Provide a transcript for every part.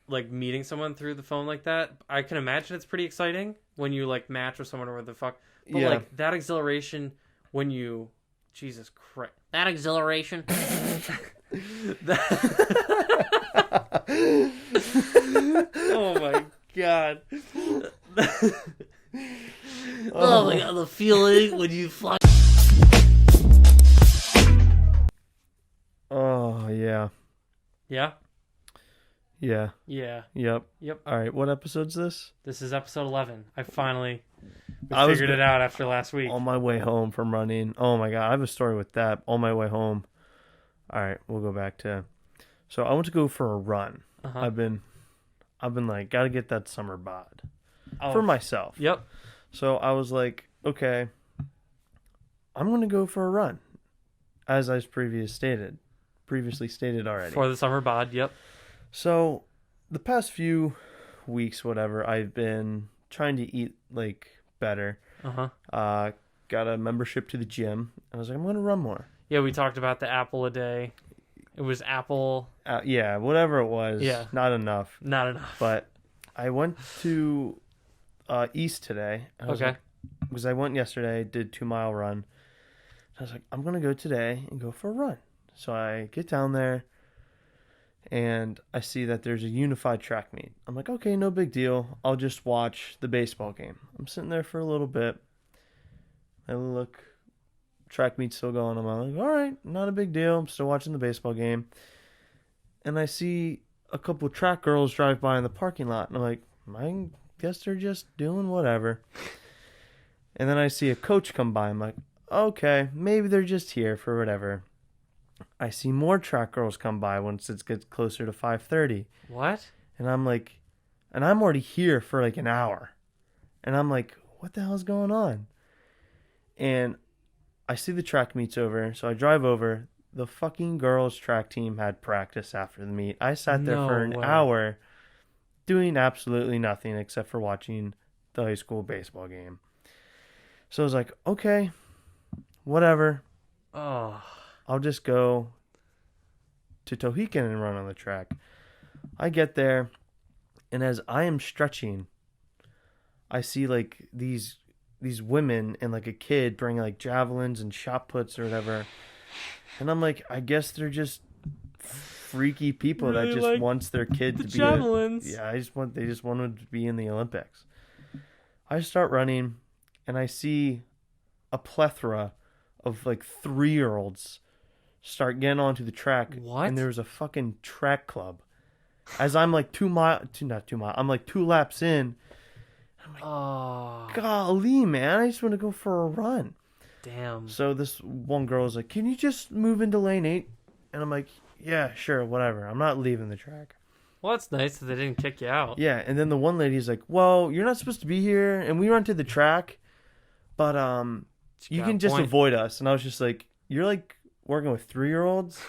like meeting someone through the phone like that. I can imagine it's pretty exciting when you like match with someone or what the fuck. But like that exhilaration when you, Jesus Christ, that exhilaration. Oh my God. Oh my God, the feeling when you fly. Oh, yeah. Yeah? Yeah. Yeah. Yep. Yep. All right, what episode's this? This is episode 11. I finally figured it out after last week. On my way home from running. Oh my God, I have a story with that. On my way home. All right, we'll go back to... So I went to go for a run. Uh-huh. I've been like, gotta get that summer bod. Oh. For myself. Yep. So I was like, okay, I'm going to go for a run. As I previously stated already. For the summer bod, yep. So the past few weeks, whatever, I've been trying to eat like better. Uh-huh. Got a membership to the gym. I was like, I'm going to run more. Yeah, we talked about the apple a day. It was apple. Yeah, whatever it was. Yeah. Not enough. Not enough. But I went to East today. Okay. Because I went yesterday, did 2-mile run. I was like, I'm going to go today and go for a run. So I get down there and I see that there's a unified track meet. I'm like, okay, no big deal. I'll just watch the baseball game. I'm sitting there for a little bit. I look, track meet's still going on. I'm like, all right, not a big deal. I'm still watching the baseball game. And I see a couple track girls drive by in the parking lot. And I'm like, I guess they're just doing whatever. And then I see a coach come by. I'm like, okay, maybe they're just here for whatever. I see more track girls come by once it gets closer to 5:30. What? And I'm like, and I'm already here for like an hour. And I'm like, what the hell's going on? And I see the track meet's over. So I drive over. The fucking girls' track team had practice after the meet. I sat there for an hour doing absolutely nothing except for watching the high school baseball game. So I was like, okay, whatever. Oh. I'll just go to Tohican and run on the track. I get there, and as I am stretching, I see like these women and like a kid bring like javelins and shot puts or whatever. And I'm like, I guess they're just freaky people really that just like wants their kid to be javelins. They just wanted to be in the Olympics. I start running and I see a plethora of like 3-year-olds start getting onto the track. What? And there was a fucking track club. As I'm like 2 miles, I'm like 2 laps in. I'm like, oh, golly, man, I just want to go for a run. Damn. So this one girl was like, can you just move into lane 8? And I'm like, yeah, sure, whatever. I'm not leaving the track. Well, that's nice that they didn't kick you out. Yeah, and then the one lady's like, well, you're not supposed to be here. And we run to the track, but you can just avoid us. And I was just like, you're like working with 3-year-olds?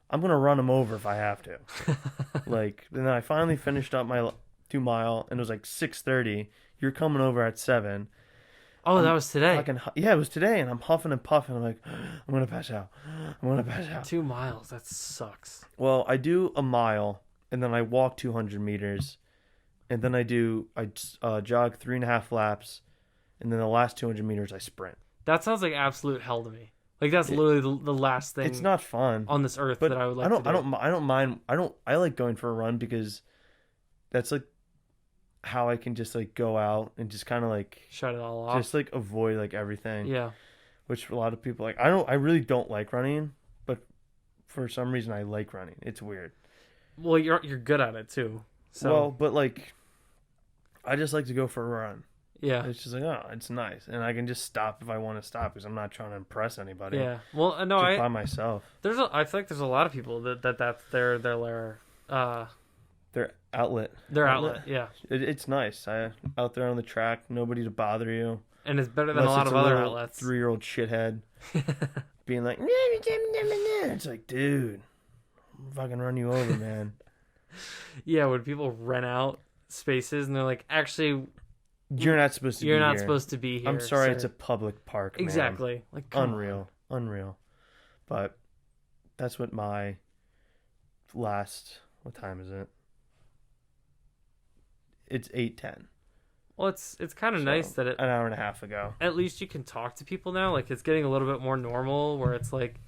I'm going to run them over if I have to. Like, and then I finally finished up my 2-mile, and it was like 6:30. You're coming over at 7. Oh, that was today. Yeah, it was today, and I'm huffing and puffing. I'm like, I'm going to pass out. 2 miles, that sucks. Well, I do a mile, and then I walk 200 meters, and then I jog 3.5 laps, and then the last 200 meters I sprint. That sounds like absolute hell to me. Like that's literally the last thing. It's not fun on this earth that I would like to do. I don't mind. I like going for a run because that's like how I can just like go out and just kind of like shut it all off. Just like avoid like everything. Yeah. Which a lot of people like. I really don't like running, but for some reason I like running. It's weird. Well, you're good at it too. So. Well, but like, I just like to go for a run. Yeah. It's just like, oh, it's nice. And I can just stop if I want to stop because I'm not trying to impress anybody. Yeah. Well, no, just by myself. I feel like there's a lot of people that's their outlet. Their outlet, yeah. It's nice. Out there on the track, nobody to bother you. And it's better than a lot of other outlets. 3-year-old shithead being like, it's like, dude, I'll fucking run you over, man. Yeah, when people rent out spaces and they're like, actually, you're not supposed to be here. You're not supposed to be here. I'm sorry, it's a public park, man. Exactly. Like, unreal. But that's what my last, what time is it? it's 8:10. Well, it's kind of nice that an hour and a half ago. At least you can talk to people now. Like, it's getting a little bit more normal where it's like,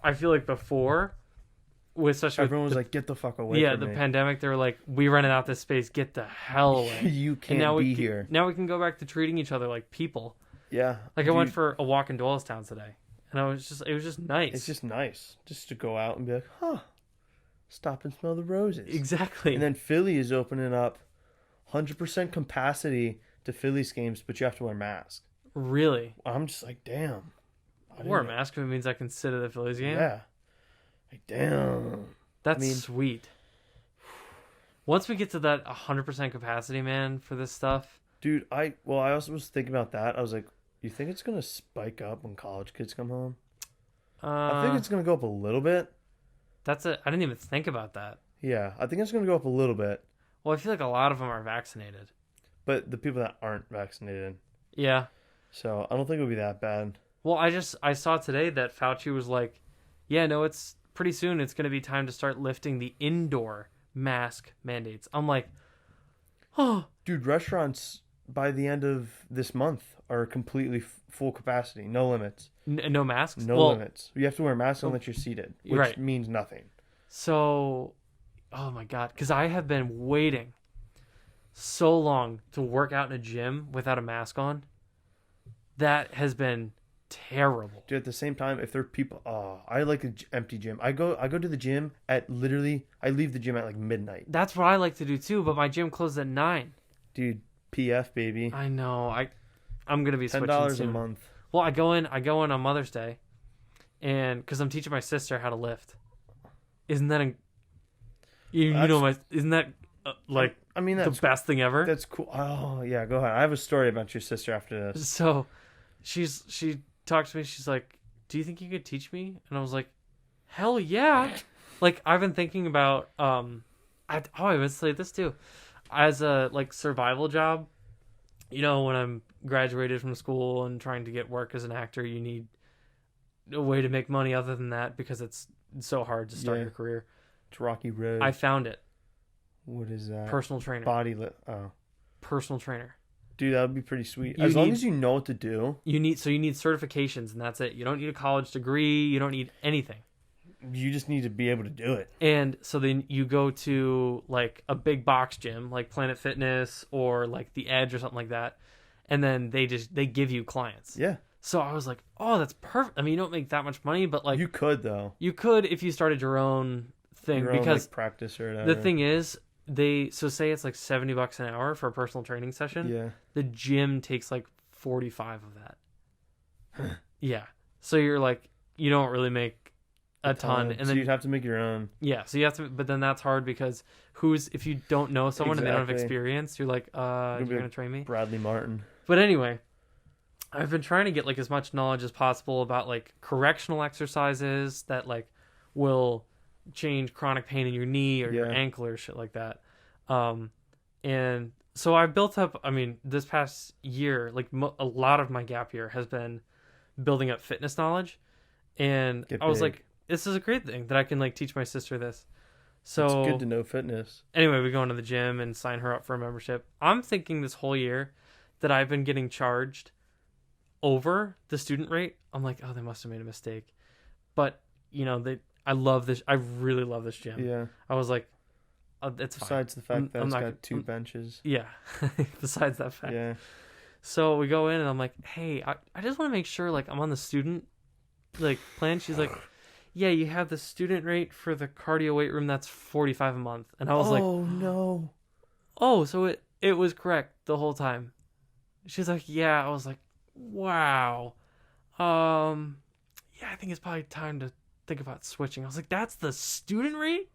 I feel like before, everyone was like, get the fuck away from me. Yeah, the pandemic, they were like, we rented out this space, get the hell away. You can't be here. Now we can go back to treating each other like people. Yeah. Like, I went for a walk in Doylestown today, and it was just nice. It's just nice. Just to go out and be like, huh, stop and smell the roses. Exactly. And then Philly is opening up 100% capacity to Phillies games, but you have to wear a mask. Really? I'm just like, damn. I wear a mask if it means I can sit at the Phillies game? Yeah. Like, damn. That's sweet. Once we get to that 100% capacity, man, for this stuff. Dude, I also was thinking about that. I was like, you think it's going to spike up when college kids come home? I think it's going to go up a little bit. I didn't even think about that. Yeah, I think it's going to go up a little bit. Well, I feel like a lot of them are vaccinated. But the people that aren't vaccinated. Yeah. So I don't think it'll be that bad. Well, I saw today that Fauci was like, yeah, no, it's pretty soon. It's going to be time to start lifting the indoor mask mandates. I'm like, oh. Dude, restaurants by the end of this month are completely full capacity. No limits. No masks? No limits. You have to wear a mask unless you're seated, which means nothing. So, oh my God. Because I have been waiting so long to work out in a gym without a mask on. That has been terrible. Dude, at the same time, if there are people, I like an empty gym. I go to the gym at I leave the gym at like midnight. That's what I like to do too, but my gym closed at 9. Dude, PF baby. I know. I'm gonna be switching $10 soon. a month. Well, I go in on Mother's Day, and because I'm teaching my sister how to lift. Isn't that isn't that like the best thing ever? That's cool. Oh yeah, go ahead. I have a story about your sister after this. So, she talked to me. She's like, "Do you think you could teach me?" And I was like, "Hell yeah!" Like, I've been thinking about I would say this too, as a survival job. You know, when I'm graduated from school and trying to get work as an actor, you need a way to make money other than that because it's so hard to start your career. It's rocky road. I found it. What is that? Personal trainer. Personal trainer. Dude, that would be pretty sweet. As long as you know what to do. You need certifications, and that's it. You don't need a college degree. You don't need anything. You just need to be able to do it. And so then you go to like a big box gym, like Planet Fitness or like The Edge or something like that, and then they give you clients. Yeah. So I was like, oh, that's perfect. I mean, you don't make that much money, but like you could though. You could if you started your own thing because practice or whatever. The thing is, say it's like $70 an hour for a personal training session. Yeah. The gym takes like 45 of that. Yeah. So you're like, you don't really make a ton. And then you'd have to make your own. Yeah. So you have to, but then that's hard because if you don't know someone and they don't have experience, you're like, you're going to train me? Bradley Martin. But anyway, I've been trying to get like as much knowledge as possible about like correctional exercises that like will change chronic pain in your knee or your ankle or shit like that. And so I built up, this past year, like a lot of my gap year has been building up fitness knowledge. And I was like, this is a great thing that I can like teach my sister this. So it's good to know fitness. Anyway, we go into the gym and sign her up for a membership. I'm thinking this whole year that I've been getting charged over the student rate. I'm like, oh, they must have made a mistake. But, I love this. I really love this gym. Yeah. I was like, it's Besides fine. the fact that it's got 2 benches. Yeah. Besides that fact. Yeah. So we go in and I'm like, hey, I just want to make sure like I'm on the student plan. She's like, yeah, you have the student rate for the cardio weight room. That's $45 a month. And I was like, oh no. Oh, so it was correct the whole time. She's like, yeah. I was like, wow. Yeah, I think it's probably time to think about switching. I was like, that's the student rate?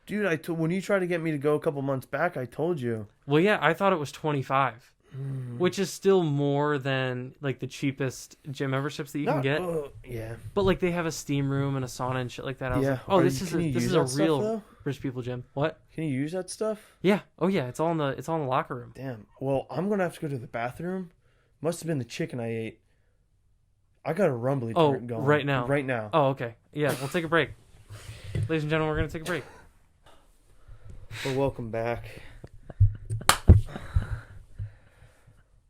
Dude, when you tried to get me to go a couple months back, I told you. Well, yeah, I thought it was 25, which is still more than like the cheapest gym memberships that you can get. Yeah. But like they have a steam room and a sauna and shit like that. I was like, oh, this is a real rich people gym. What? Can you use that stuff? Yeah. Oh yeah, it's all in the locker room. Damn. Well, I'm gonna have to go to the bathroom. Must have been the chicken I ate. I got a rumbly turn going. Right now. Right now. Oh, okay. Yeah, we'll take a break. Ladies and gentlemen, we're gonna take a break. Well, welcome back.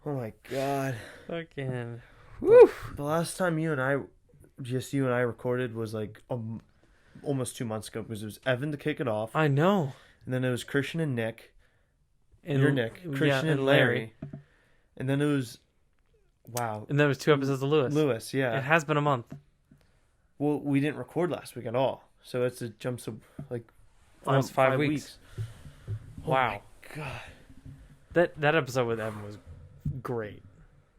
Oh my god. Fucking. Woo. The last time you and I recorded was like almost 2 months ago because it was Evan to kick it off. I know. And then it was Christian and Nick. And You're Nick. Christian and Larry. And then it was, wow. And then it was 2 episodes of Lewis. Lewis, yeah. It has been a month. Well, we didn't record last week at all. So it's a jump to like almost 5 weeks. Wow. Oh my god. That episode with Evan was great.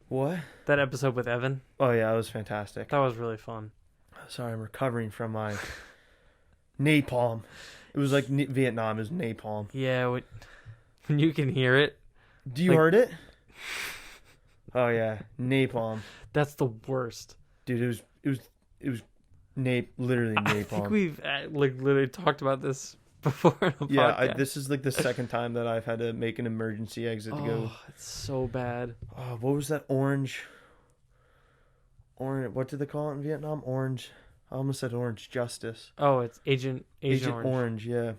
What? That episode with Evan? Oh yeah, it was fantastic. That was really fun. Sorry, I'm recovering from my napalm. It was like Vietnam. It was napalm. Yeah, when you can hear it. Do you heard it? Oh yeah, napalm. That's the worst. Dude, it was literally napalm. I think we've literally talked about this before in a podcast. Yeah, this is like the second time that I've had to make an emergency exit to go. Oh, it's so bad. Oh, what was that orange? What did they call it in Vietnam? Orange. I almost said Orange Justice. Oh, it's Agent Orange. Yeah.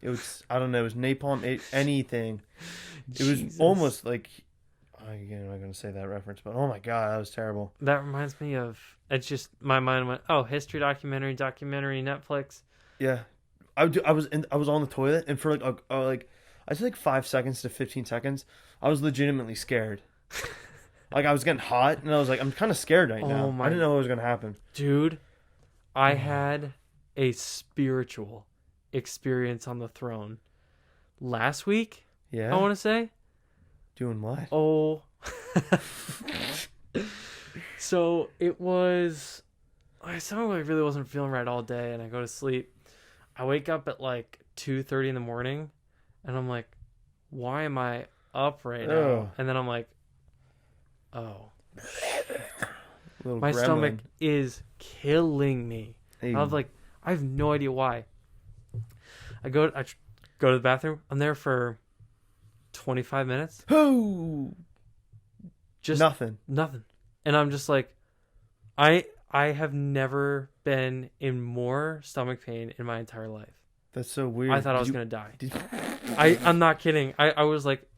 It was, I don't know, it was napalm, anything. It was Jesus. almost like, again, I'm not going to say that reference, but oh my God, that was terrible. That reminds me of, it's just, my mind went, oh, history documentary, Netflix. Yeah. I was on the toilet, and for I said 5 seconds to 15 seconds, I was legitimately scared. Like, I was getting hot, and I was like, I'm kind of scared right now. I didn't know what was going to happen. Dude, I had a spiritual experience on the throne last week. Yeah? I want to say. Doing what? Oh. So, it was... I really wasn't feeling right all day, and I go to sleep. I wake up at like 2:30 in the morning, and I'm like, why am I up right now? Oh. And then I'm like, oh. My stomach is killing me. Hey. I have no idea why. I go to the bathroom. I'm there for 25 minutes. Oh, Just nothing. And I'm just like, I have never been in more stomach pain in my entire life. That's so weird. I thought I was gonna die. I'm not kidding. I was like,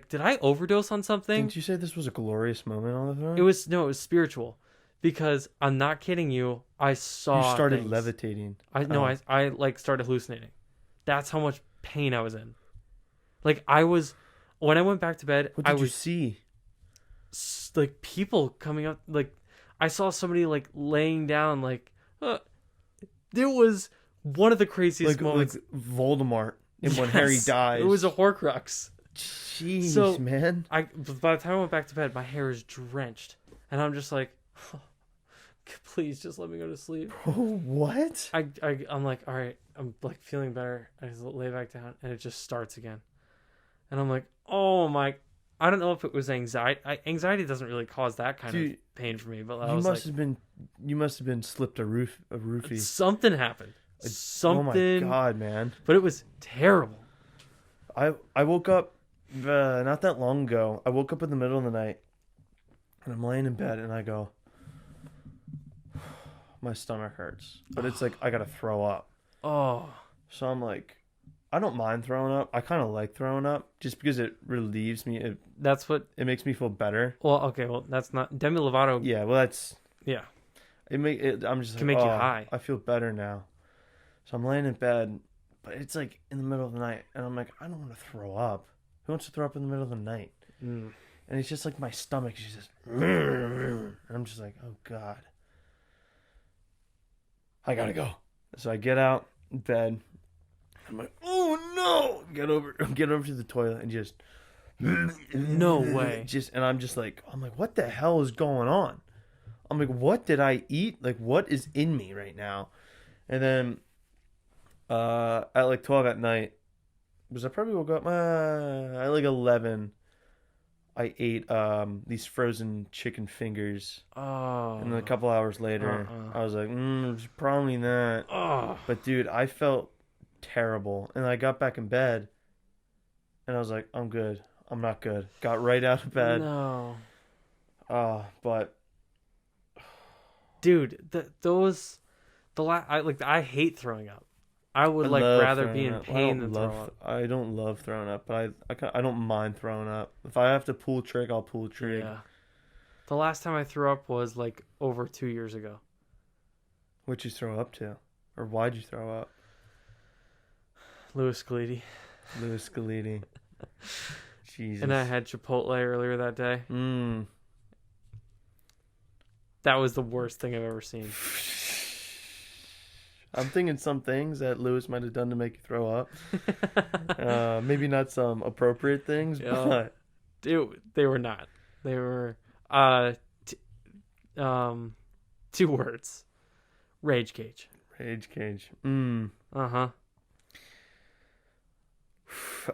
did I overdose on something? Didn't you say this was a glorious moment on the throne? It was spiritual, because I'm not kidding you. I saw. You started things. levitating. I like started hallucinating. That's how much pain I was in. Like, when I went back to bed. What did you see? Like, people coming up. Like, I saw somebody like laying down. Like, it was one of the craziest moments. Like Voldemort when Harry dies. It was a Horcrux. Jeez, man. By the time I went back to bed, my hair is drenched, and I'm just like, oh, please just let me go to sleep. What? I'm like, all right, I'm like feeling better. I just lay back down, and it just starts again, and I'm like, oh my. I don't know if it was anxiety. Anxiety doesn't really cause that kind of pain for me, but I was you must have been slipped a roofie. Something happened. Something. Oh my God, man! But it was terrible. I woke up not that long ago. I woke up in the middle of the night, and I'm laying in bed, and I go, my stomach hurts, but it's like I gotta throw up. Oh. So I'm like, I don't mind throwing up. I kind of like throwing up just because it relieves me. It makes me feel better. Well, okay. Well, that's not Demi Lovato. Yeah. Well, that's. Yeah. I'm just can like, make you high. I feel better now. So I'm laying in bed, but it's like in the middle of the night, and I'm like, I don't want to throw up. Who wants to throw up in the middle of the night? Mm. And it's just like my stomach is just. And I'm just like, oh God. I gotta go. So I get out in bed. I'm like, oh no! Get over to the toilet and just. No way. I'm like, what the hell is going on? I'm like, what did I eat? Like, what is in me right now? And then, at like 12 at night, because I probably woke up at like 11. I ate these frozen chicken fingers. Oh. And then a couple hours later, I was like, it's probably not. Oh. But dude, I felt terrible, and I got back in bed, and I was like, I'm good. I'm not good. Got right out of bed. No. But dude, I hate throwing up. I would rather be in pain than throw up. I don't love throwing up, but I don't mind throwing up. If I have to pull a trig, I'll pull a trig. Yeah. The last time I threw up was like over 2 years ago. What'd you throw up to? Or why'd you throw up? Louis Scaliti. Jesus. And I had Chipotle earlier that day. That was the worst thing I've ever seen. I'm thinking some things that Louis might have done to make you throw up. Maybe not some appropriate things, but... They were not. They were... 2 words. Rage cage. Uh-huh.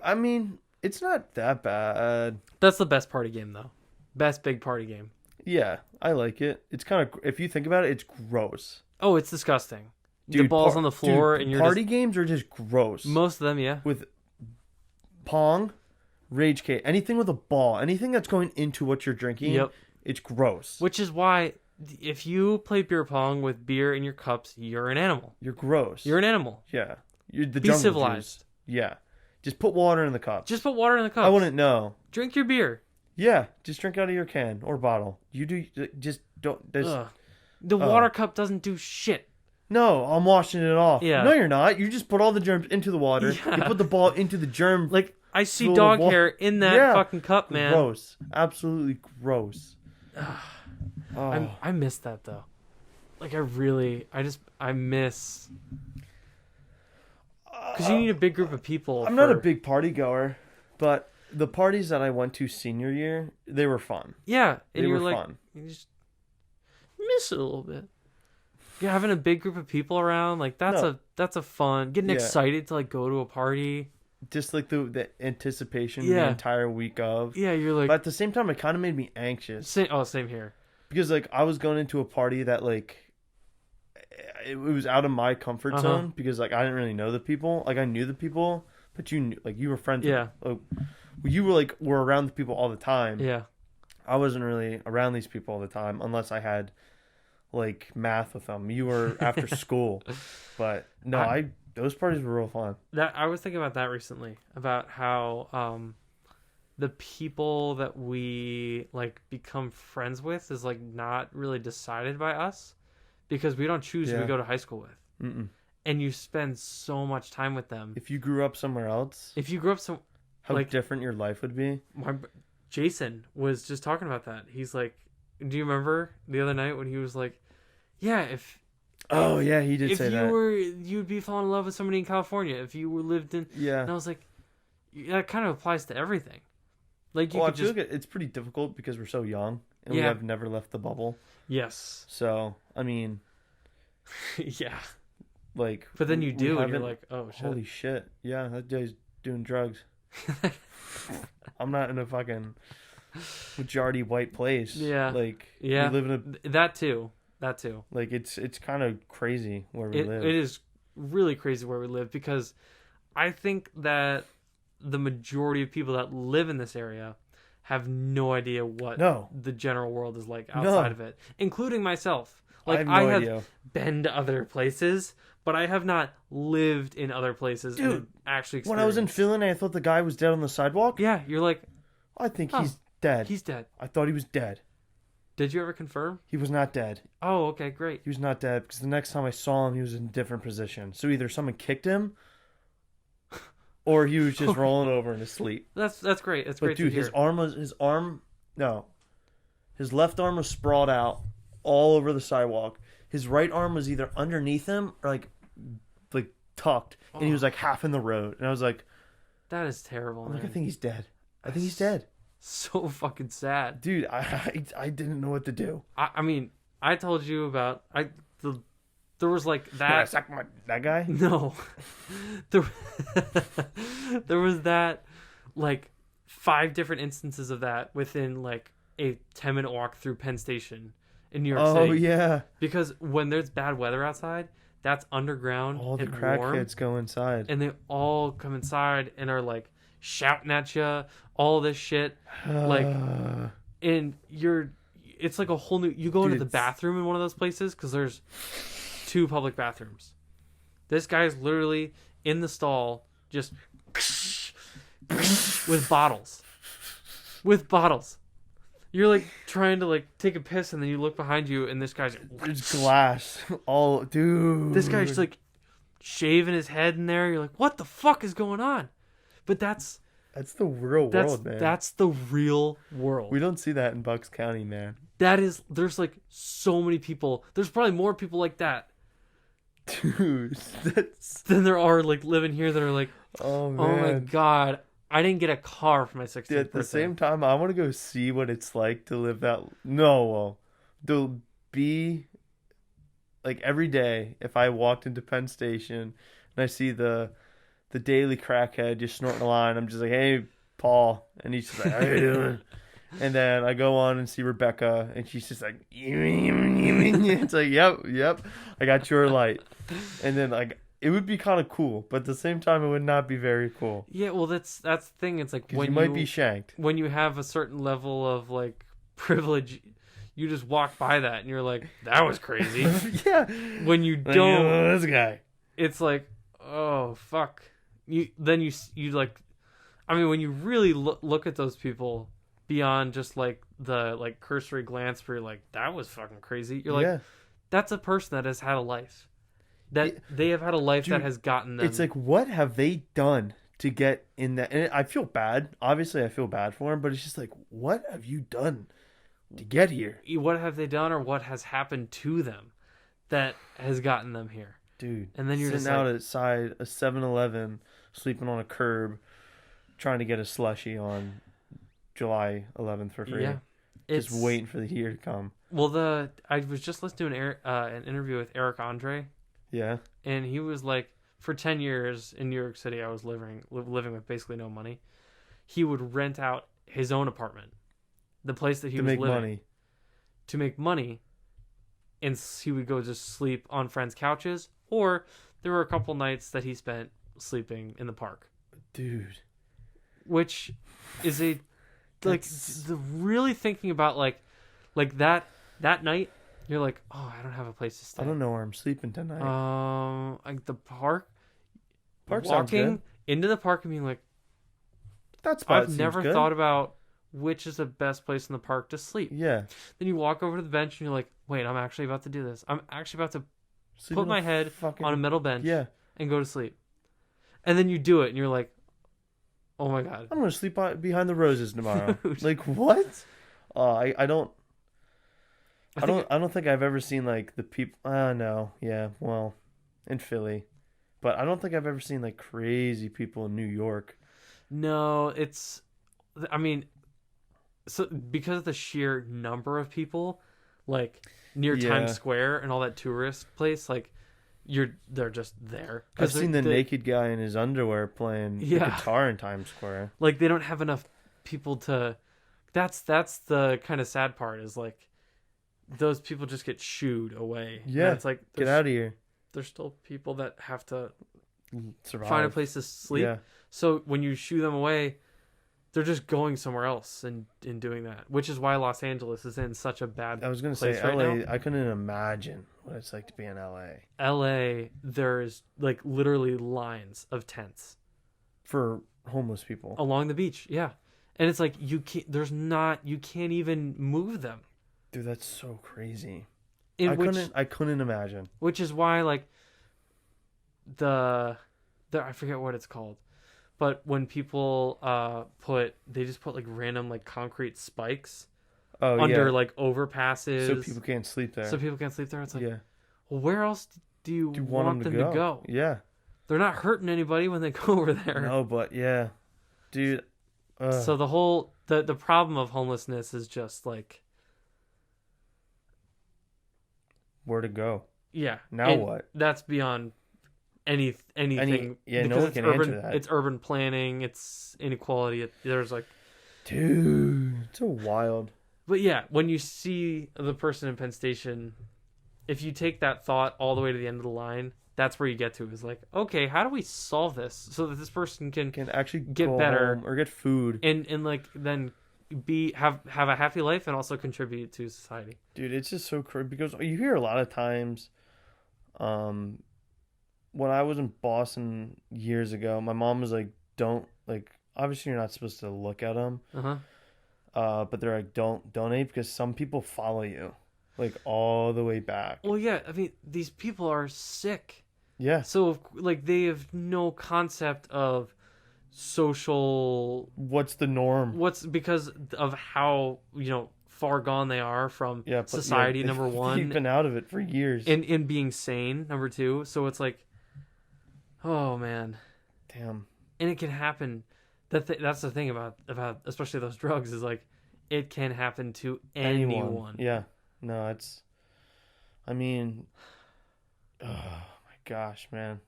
I mean, it's not that bad. That's the best party game, though. Best big party game. Yeah, I like it. It's kind of... If you think about it, it's gross. Oh, it's disgusting. Dude, the ball's on the floor, and you're party games are just gross. Most of them, yeah. With Pong, Rage Cage, anything with a ball, anything that's going into what you're drinking, it's gross. Which is why... If you play beer pong with beer in your cups, you're an animal. You're gross. You're an animal. Yeah. You're the Be civilized. Juice. Yeah. Just put water in the cup. Just put water in the cup. I wouldn't know. Drink your beer. Yeah. Just drink out of your can or bottle. You do. Just don't. The water cup doesn't do shit. No, I'm washing it off. Yeah. No, you're not. You just put all the germs into the water. Yeah. You put the ball into the germ. Like, I see dog hair in that fucking cup, man. Gross. Absolutely gross. I miss that, though. Like, I miss... Because you need a big group of people. I'm not a big party goer, but the parties that I went to senior year, they were fun. Yeah. And they were fun. You just miss it a little bit. You're having a big group of people around, like, that's a fun... Getting excited to, like, go to a party. Just, like, the anticipation the entire week of. Yeah, you're like... But at the same time, it kind of made me anxious. Same here. Because, like, I was going into a party that, like, it was out of my comfort zone because, like, I didn't really know the people. Like, I knew the people, but you knew, like, you were friends with you were around the people all the time. Yeah. I wasn't really around these people all the time unless I had, like, math with them. You were after school. But, no, those parties were real fun. I was thinking about that recently, about how... the people that we like become friends with is like not really decided by us because we don't choose who we go to high school with. And you spend so much time with them. If you grew up somewhere else, how like, different your life would be. Jason was just talking about that. He's like, do you remember the other night when he was like, yeah, if he did say that. You'd be falling in love with somebody in California if you lived in. Yeah. And I was like, that kind of applies to everything. Like I feel like it's pretty difficult because we're so young and we have never left the bubble. Yes. So, I mean... yeah. Like... But then you do and you're like, oh, shit. Holy shit. Yeah, that guy's doing drugs. I'm not in a fucking majority white place. Yeah. Like, we live in a... That too. Like, it's kind of crazy where we live. It is really crazy where we live because I think that the majority of people that live in this area have no idea what the general world is like outside of it, including myself. Like, I have been to other places, but I have not lived in other places. Dude, and actually experienced. When I was in Finland, I thought the guy was dead on the sidewalk. Yeah, you're like... I think he's dead. He's dead. I thought he was dead. Did you ever confirm? He was not dead. Oh, okay, great. He was not dead because the next time I saw him, he was in a different position. So either someone kicked him... or he was just rolling over in his sleep. That's great. That's great. Dude, his left arm was sprawled out all over the sidewalk. His right arm was either underneath him or like tucked, and he was like half in the road. And I was like, that is terrible, man. I think he's dead. I think he's dead. So fucking sad, dude. I didn't know what to do. I mean, I told you about there was like that. That guy? No. There was that, like, 5 different instances of that within, like, a 10-minute walk through Penn Station in New York City. Oh, yeah. Because when there's bad weather outside, that's underground. All the crackheads go inside. And they all come inside and are, like, shouting at you, all this shit. Like, and it's like a whole new... You go into the bathroom in one of those places because there's 2 public bathrooms. This guy's literally in the stall, just with bottles. With bottles. You're like trying to like take a piss, and then you look behind you, and this guy's there's glass. All dude. This guy's like shaving his head in there. You're like, what the fuck is going on? But that's the real world, man. That's the real world. We don't see that in Bucks County, man. There's like so many people. There's probably more people like that. Dude, than there are like living here that are like, oh man, oh my god, I didn't get a car for my 16th birthday. At the same time, I want to go see what it's like to live that. To be like every day. If I walked into Penn Station and I see the daily crackhead just snorting a line, I'm just like, hey, Paul, and he's just like, how you doing? And then I go on and see Rebecca, and she's just like, it's like, yep, I got your light. And then like it would be kind of cool, but at the same time, it would not be very cool. Yeah, well, that's the thing. It's like when you might be shanked. When you have a certain level of like privilege, you just walk by that, and you're like, that was crazy. Yeah. When you don't, this guy, it's like, oh fuck. You like, I mean, when you really look at those people beyond just like the like cursory glance where you're like, that was fucking crazy, you're like, that's a person that has had a life, that they have had a life, dude, that has gotten them. It's like, what have they done to get in that? And I feel bad, obviously I feel bad for them, but it's just like, what have you done to get here? What have they done, or what has happened to them that has gotten them here, dude? And then you're sitting just out like, outside a 7-Eleven, sleeping on a curb, trying to get a slushie on July 11th for free. Yeah, just waiting for the year to come. Well, I was just listening to an interview with Eric Andre. Yeah, and he was like, for 10 years in New York City, I was living with basically no money. He would rent out his own apartment, the place that he was living, to make money, and he would go just sleep on friends' couches, or there were a couple nights that he spent sleeping in the park. Dude, which is really thinking about like that night, you're like, oh, I don't have a place to stay. I don't know where I'm sleeping tonight. Like the park. Walking into the park and being like, that's. I've never thought about which is the best place in the park to sleep. Yeah. Then you walk over to the bench and you're like, wait, I'm actually about to do this. I'm actually about to put my head on a metal bench. Yeah. And go to sleep. And then you do it and you're like, oh my god, I'm gonna sleep behind the roses tomorrow. Like what? I don't think I've ever seen like the people. No, yeah, well, in Philly, but I don't think I've ever seen like crazy people in New York. No, I mean, so because of the sheer number of people, like near Times Square and all that tourist place, like. They're just there. I've seen the naked guy in his underwear playing the guitar in Times Square. Like they don't have enough people to. That's the kind of sad part is like, those people just get shooed away. Yeah, and it's like, get out of here. There's still people that have to survive, find a place to sleep. Yeah. So when you shoo them away, they're just going somewhere else and doing that, which is why Los Angeles is in such a bad. I was going to say LA. Right, I couldn't imagine what it's like to be in LA. LA, there's like literally lines of tents for homeless people along the beach. Yeah, and it's like you can't even move them. Dude, that's so crazy. I couldn't imagine. Which is why like the I forget what it's called. But when people they just put like random like concrete spikes under like overpasses, so people can't sleep there. It's like, well, where else do you want them to go? Yeah, they're not hurting anybody when they go over there. No, but yeah, dude. So the whole the problem of homelessness is just like, where to go? Yeah. Now what? That's beyond anything. Yeah, no one can answer that. It's urban planning. It's inequality. There's like, dude, it's so wild. But yeah, when you see the person in Penn Station, if you take that thought all the way to the end of the line, that's where you get to, is like, okay, how do we solve this so that this person can actually get better or get food and like then have a happy life and also contribute to society. Dude, it's just so crazy because you hear a lot of times when I was in Boston years ago, my mom was like, don't, like, obviously you're not supposed to look at them. Uh-huh. But they're like, don't donate because some people follow you, like, all the way back. Well, yeah, I mean, these people are sick. Yeah. So, like, they have no concept of social... What's the norm? What's because of how, far gone they are from society, number one. They've been out of it for years. And being sane, number two. So it's like, oh, man. Damn. And it can happen. That's the thing about especially those drugs is like, it can happen to anyone. Yeah. No, it's, I mean, oh my gosh, man.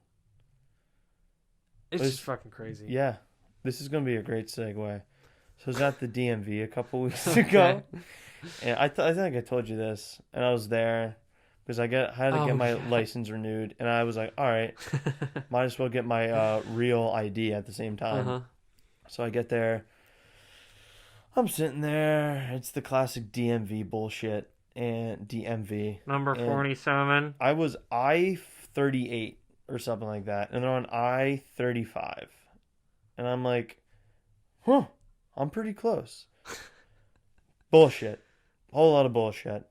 It's just fucking crazy. Yeah. This is going to be a great segue. So I was at the DMV a couple weeks ago. And I think I told you this. And I was there because I had to get my license renewed. And I was like, all right, might as well get my real ID at the same time. Uh-huh. So I get there. I'm sitting there. It's the classic DMV bullshit. And DMV. Number 47. I was I-38 or something like that. And they're on I-35. And I'm like, I'm pretty close. Bullshit. A whole lot of bullshit.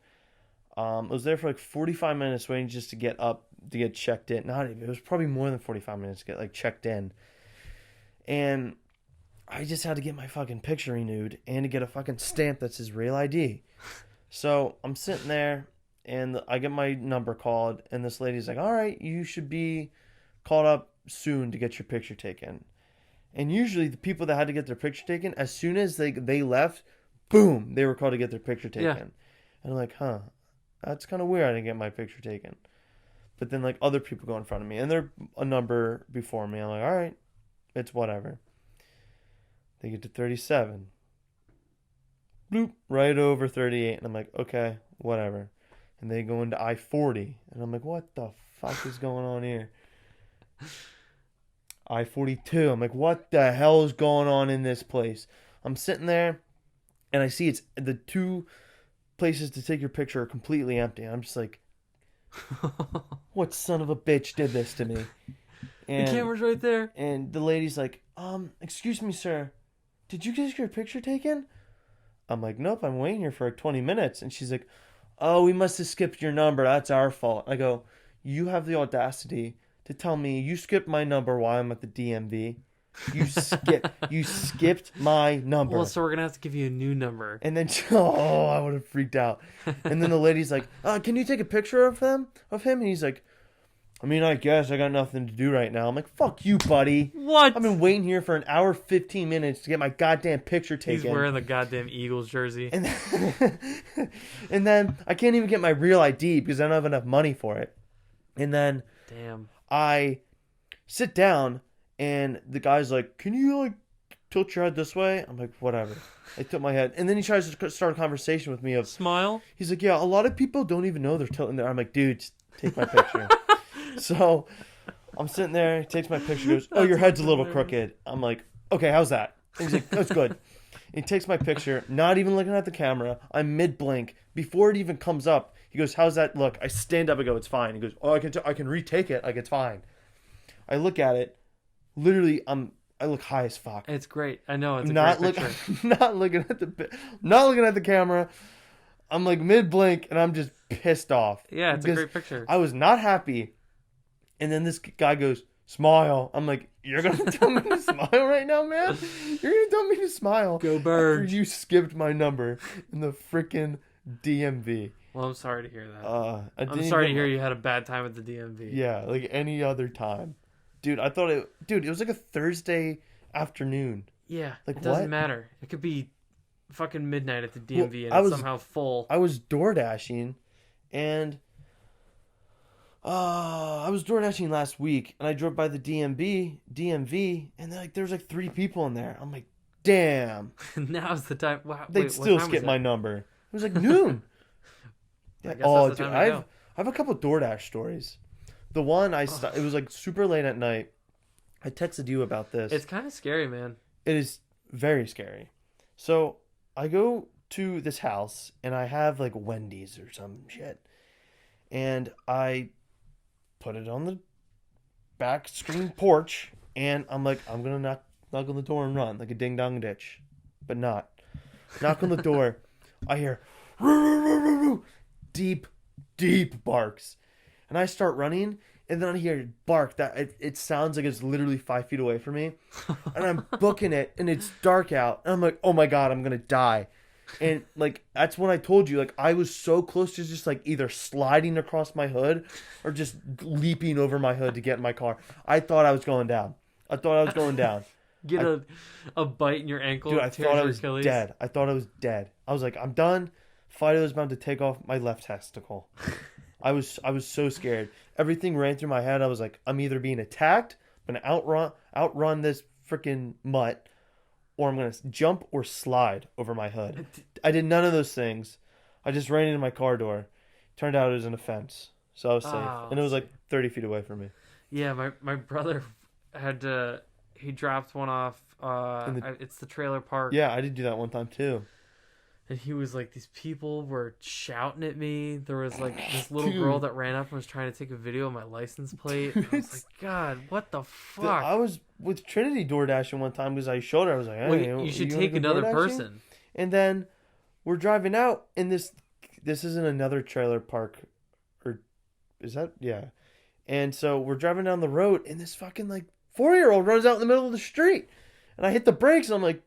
I was there for like 45 minutes waiting just to get up, to get checked in. Not even. It was probably more than 45 minutes to get like checked in. And I just had to get my fucking picture renewed and to get a fucking stamp that says real ID. So I'm sitting there and I get my number called and this lady's like, all right, you should be called up soon to get your picture taken. And usually the people that had to get their picture taken, as soon as they left, boom, they were called to get their picture taken. Yeah. And I'm like, that's kind of weird I didn't get my picture taken. But then like other people go in front of me and they're a number before me. I'm like, all right, it's whatever. They get to 37. Bloop, right over 38. And I'm like, okay, whatever. And they go into I-40. And I'm like, what the fuck is going on here? I-42. I'm like, what the hell is going on in this place? I'm sitting there, and I see it's the two places to take your picture are completely empty. I'm just like, what son of a bitch did this to me? And, the camera's right there. And the lady's like, excuse me, sir. Did you get your picture taken? I'm like, nope, I'm waiting here for like 20 minutes. And she's like, oh, we must have skipped your number. That's our fault. I go, you have the audacity to tell me you skipped my number while I'm at the DMV. You skipped my number. Well, so we're gonna have to give you a new number. And then, I would have freaked out. And then the lady's like, can you take a picture of him? And he's like, I mean, I guess I got nothing to do right now. I'm like, fuck you, buddy. What? I've been waiting here for an hour, 15 minutes to get my goddamn picture taken. He's wearing the goddamn Eagles jersey. And then I can't even get my real ID because I don't have enough money for it. And then damn. I sit down and the guy's like, can you like tilt your head this way? I'm like, whatever. I tilt my head. And then he tries to start a conversation with me of smile. He's like, yeah, a lot of people don't even know they're tilting their. I'm like, dude, just take my picture. So I'm sitting there, he takes my picture, goes, oh, your head's a little crooked. I'm like, okay, how's that? And he's like, that's good. And he takes my picture, not even looking at the camera. I'm mid-blink. Before it even comes up, he goes, how's that look? I stand up and go, it's fine. He goes, oh, I can retake it. Like, it's fine. I look at it. Literally, I look high as fuck. It's great. I know, it's a great picture. Not looking at the camera. I'm like mid-blink, and I'm just pissed off. Yeah, it's a great picture. I was not happy. And then this guy goes, smile. I'm like, you're going to tell me to smile right now, man? You're going to tell me to smile? Go Birds. After you skipped my number in the freaking DMV. Well, I'm sorry to hear that. I'm sorry to hear you had a bad time at the DMV. Yeah, like any other time. Dude, it was like a Thursday afternoon. Yeah, like, it doesn't matter. It could be fucking midnight at the DMV and it's somehow full. I was DoorDashing, and I was DoorDashing last week, and I drove by the DMV, and there was like 3 people in there. I'm like, damn. Now's the time. Wow, They'd still skip my number. It was like noon. I guess that's the time I have a couple DoorDash stories. The one it was like super late at night. I texted you about this. It's kind of scary, man. It is very scary. So I go to this house and I have like Wendy's or some shit. And I put it on the back screen porch, and I'm like, I'm gonna knock on the door and run like a ding dong ditch, but not. Knock on the door. I hear deep barks, and I start running, and then I hear it bark that it sounds like it's literally 5 feet away from me, and I'm booking it, and it's dark out, and I'm like, oh my god, I'm gonna die. And like that's when I told you, like I was so close to just like either sliding across my hood or just leaping over my hood to get in my car. I thought I was going down. Get a bite in your ankle. Dude, I thought I was dead. I was like, I'm done. Fido was about to take off my left testicle. I was so scared. Everything ran through my head. I was like, I'm either being attacked, I'm gonna outrun this freaking mutt, or I'm gonna jump or slide over my hood. I did none of those things. I just ran into my car door. Turned out it was an offense, so I was safe, and it was like 30 feet away from me. Yeah, my brother had to. He dropped one off. It's the trailer park. Yeah, I did do that one time too. And he was like, these people were shouting at me. There was like this little girl that ran up and was trying to take a video of my license plate. I was like, God, what the fuck? I was with Trinity DoorDashing one time because I showed her. I was like, hey, you should take another person. And then we're driving out, and this isn't another trailer park, or is that? Yeah. And so we're driving down the road, and this fucking like 4-year-old runs out in the middle of the street, and I hit the brakes, and I'm like,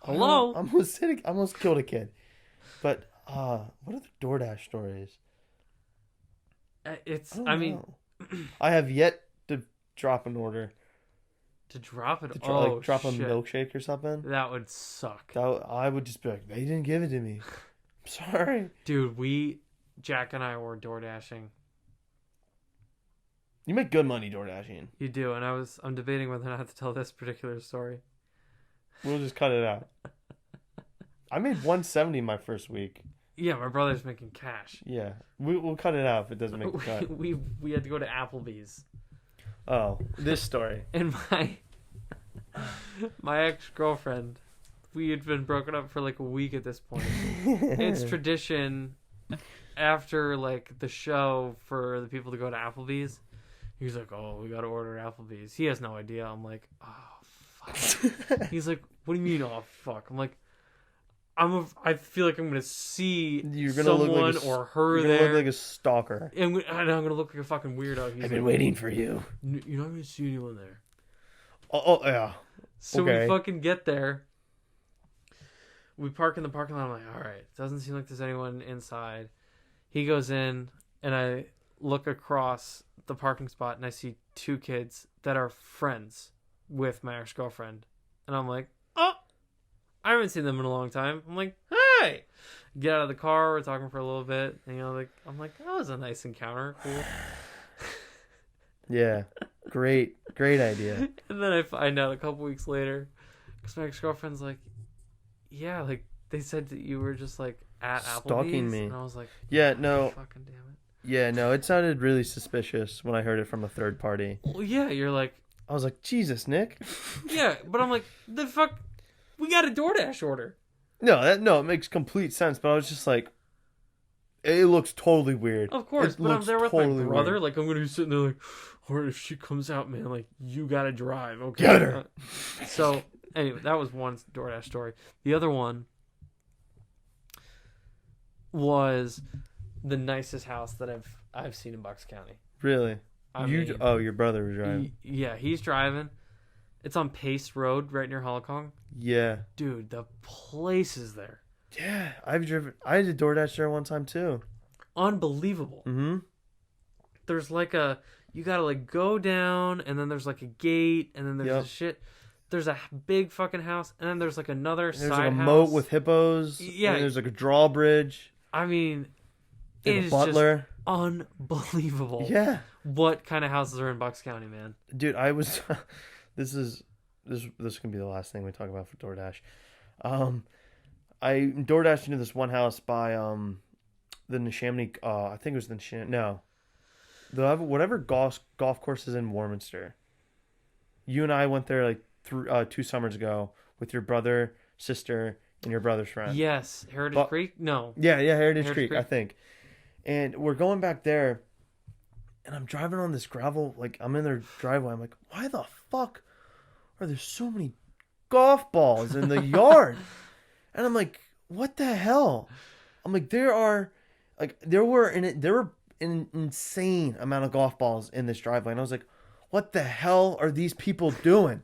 hello. I almost killed a kid. But what are the DoorDash stories? I have yet to drop an order. To drop it? Drop a milkshake or something? That would suck. I would just be like, they didn't give it to me. I'm sorry. Dude, Jack and I were DoorDashing. You make good money DoorDashing. You do, and I'm debating whether or not to tell this particular story. We'll just cut it out. I made $170 my first week. Yeah, my brother's making cash. Yeah, we'll cut it out if it doesn't make the cut. We had to go to Applebee's. Oh, this story. And my ex-girlfriend, we had been broken up for like a week at this point. It's tradition after like the show for the people to go to Applebee's. He's like, oh, we got to order Applebee's. He has no idea. I'm like, oh, fuck. He's like, what do you mean, oh, fuck? I'm like, I feel like I'm going to see someone look like or her there. You're going to look like a stalker. And I'm going to look like a fucking weirdo. I've been waiting for you. You're not going to see anyone there. Oh, yeah. So we fucking get there. We park in the parking lot. I'm like, all right. Doesn't seem like there's anyone inside. He goes in, and I look across the parking spot, and I see two kids that are friends with my ex-girlfriend. And I'm like, oh, I haven't seen them in a long time. I'm like, hey! Get out of the car. We're talking for a little bit. And, I'm like, that was a nice encounter. Cool. Yeah. Great idea. And then I find out a couple weeks later, because my ex-girlfriend's like, yeah, like, they said that you were just, like, at Applebee's. Stalking me. And I was like, yeah, no. Fucking damn it. Yeah, no, it sounded really suspicious when I heard it from a third party. Well, yeah, you're like... I was like, Jesus, Nick. Yeah, but I'm like, the fuck? We got a DoorDash order. No, it makes complete sense, but I was just like, it looks totally weird. Of course, but I'm there with my brother. Weird. Like, I'm going to be sitting there like, or if she comes out, man, like, you got to drive. Okay. Get her. So, anyway, that was one DoorDash story. The other one was the nicest house that I've seen in Bucks County. Really? Your brother was driving. Yeah, he's driving. It's on Pace Road, right near Holcomb. Yeah. Dude, the place is there. Yeah, I did DoorDash there one time too. Unbelievable. Mm-hmm. There's like you gotta like go down, and then there's like a gate, and then there's a shit. There's a big fucking house, and then there's like another side house. There's like a moat with hippos. Yeah. And there's like a drawbridge. I mean, it is just unbelievable. Yeah. What kind of houses are in Bucks County, man? Dude, I was... This can be the last thing we talk about for DoorDash. I DoorDashed into this one house by the Neshaminy... I think it was the Neshaminy... No. Whatever golf course is in Warminster. You and I went there like 2 summers ago with your brother, sister, and your brother's friend. Yes. Heritage Creek? No. Yeah, Heritage Creek, I think. And we're going back there, And I'm driving on this gravel, like I'm in their driveway. I'm like, why the fuck are there so many golf balls in the yard? And I'm like, what the hell? I'm like, there were an insane amount of golf balls in this driveway. And I was like, what the hell are these people doing?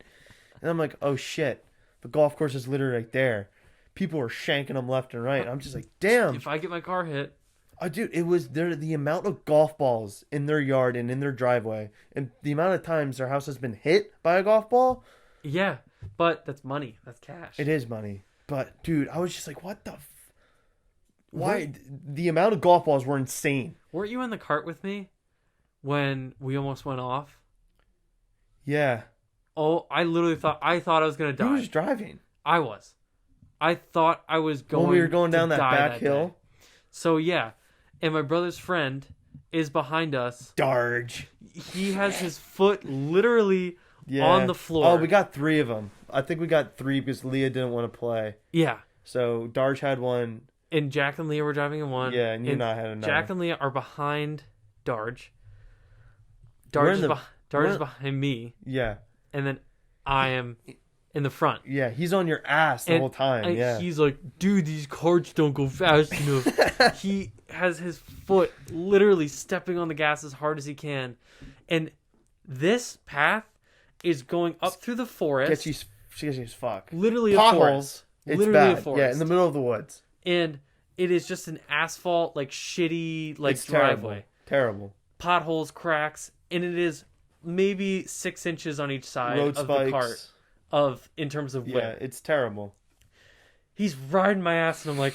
And I'm like, oh shit, the golf course is literally right there. People are shanking them left and right. I'm just like, damn. If I get my car hit. Oh, dude, it was the amount of golf balls in their yard and in their driveway, and the amount of times their house has been hit by a golf ball. Yeah, but that's money. That's cash. It is money. But, dude, I was just like, what the why? The amount of golf balls were insane. Weren't you in the cart with me when we almost went off? Yeah. Oh, I thought I was going to die. Who was driving? I was. I thought I was going to when we were going down that back hill? Day. So, yeah. And my brother's friend is behind us. Darge. He has his foot literally on the floor. Oh, we got 3 of them. I think we got 3 because Leah didn't want to play. Yeah. So Darge had one. And Jack and Leah were driving in one. Yeah, and you and I had another. Jack and Leah are behind Darge. Darge is behind me. Yeah. And then I am in the front. Yeah, he's on your ass the whole time. Yeah. He's like, dude, these carts don't go fast enough. He has his foot literally stepping on the gas as hard as he can. And this path is going up through the forest. Sketchy as fuck. Literally Potholes. A forest. It's literally bad. A forest. Yeah, in the middle of the woods. And it is just an asphalt, like, shitty, like, it's driveway. Terrible. Potholes, cracks, and it is maybe 6 inches on each side Road of spikes. the cart in terms of width. Yeah, it's terrible. He's riding my ass, and I'm like,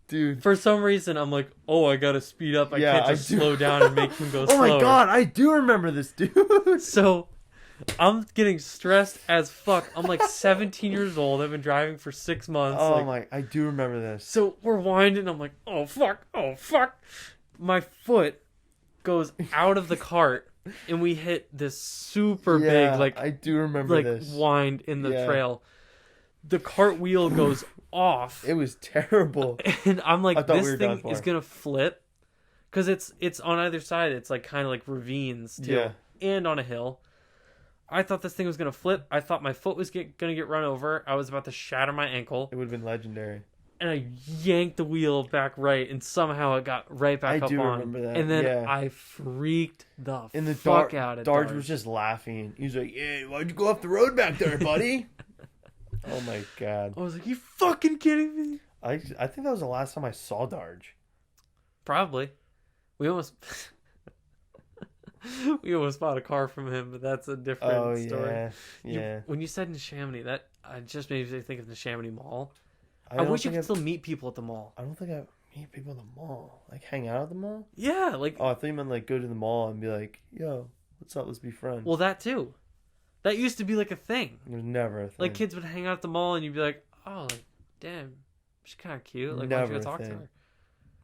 dude. For some reason, I'm like, oh, I gotta speed up. I can't just slow down and make him go slower. Oh my god, I do remember this, dude. So, I'm getting stressed as fuck. I'm like 17 years old. I've been driving for 6 months. Oh I do remember this. So we're winding. I'm like, oh fuck. My foot goes out of the cart, and we hit this super big, like, I do remember this wind in the trail. The cart wheel goes off. It was terrible. And I'm like, this thing is gonna flip, because it's on either side. It's like kind of like ravines too, and on a hill. I thought this thing was going to flip. I thought my foot was going to get run over. I was about to shatter my ankle. It would have been legendary. And I yanked the wheel back right, and somehow it got right back up on. I do remember that. And then I freaked the fuck out at Darge. Darge was just laughing. He was like, yeah, why'd you go off the road back there, buddy? Oh my god. I was like, you fucking kidding me? I think that was the last time I saw Darge. Probably. We almost... We almost bought a car from him, but that's a different story. Yeah. When you said Neshaminy, that just made me think of the Neshaminy Mall. I wish you could still meet people at the mall. I don't think I meet people at the mall. Like, hang out at the mall? Yeah, like... Oh, I thought you meant, like, go to the mall and be like, yo, what's up? Let's be friends. Well, that, too. That used to be, like, a thing. It was never a thing. Like, kids would hang out at the mall, and you'd be like, oh, like, damn, she's kind of cute. Like, why don't you go talk to her?